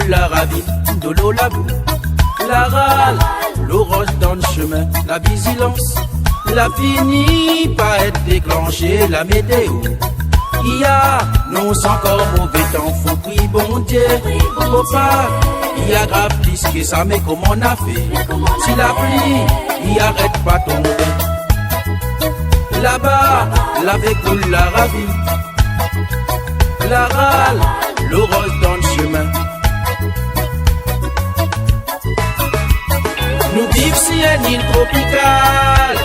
coule la ravine, de l'eau la boue, la râle, l'eau rose dans le chemin, la vigilance, la finit par être déclenchée, la météo. Il y a non encore mauvais temps, faut prier bon Dieu, faut pas, il y a grave plus que ça, mais comment on a fait? Si la pluie, il arrête pas tomber. Là-bas, la coule la ravine, la râle, l'eau rose dans le chemin. Nous vivons sur une île tropicale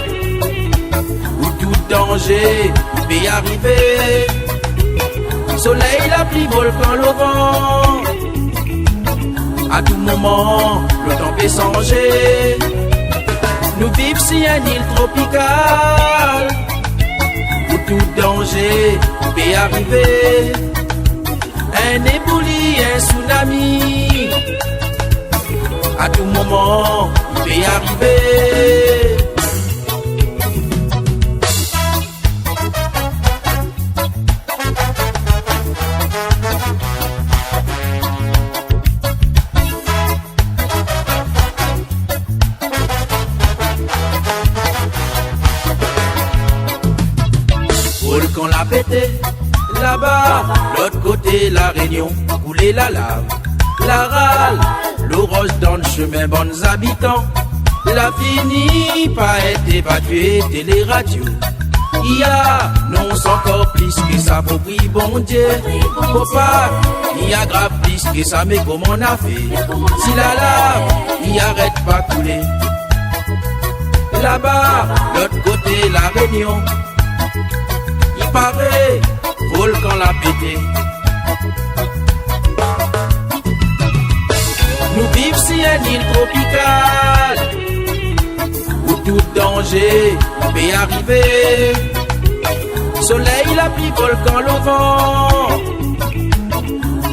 où tout danger peut y arriver. Soleil, la pluie, volcan, le vent. À tout moment, le temps peut changer. Nous vivons sur une île tropicale où tout danger peut y arriver. Un éboulis, un tsunami. À tout moment, il peut y arriver. Volcan l'a pété, là-bas, l'autre côté la Réunion, couler la lave, la râle, l'eau rose dans le chemin, bonnes habitants, la fini par être évacuée, télé-radio. Il y a non encore plus que ça, faut prier bon Dieu, faut pas, il y a grave plus que ça, mais comment on a fait? Si la lave, il arrête pas couler, là-bas, l'autre côté la Réunion, il paraît, volcan l'a pété. Nous vivons sur une île tropicale où tout danger peut y arriver. Soleil, la pluie, volcan, le vent.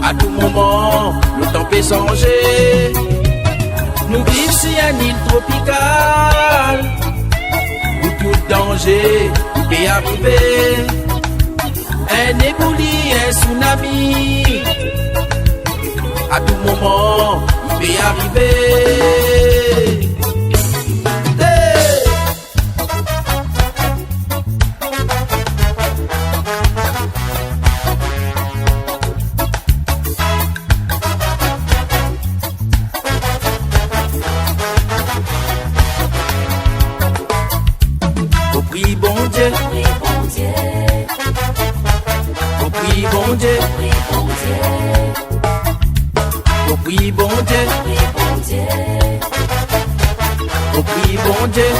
À tout moment, le temps peut changer. Nous vivons sur une île tropicale où tout danger peut y arriver. Un éboulis, un tsunami. À tout moment, il peut y arriver. Hey! Faut prier bon Dieu, faut prier bon Dieu. Faut prier bon Dieu, faut prier bon Dieu.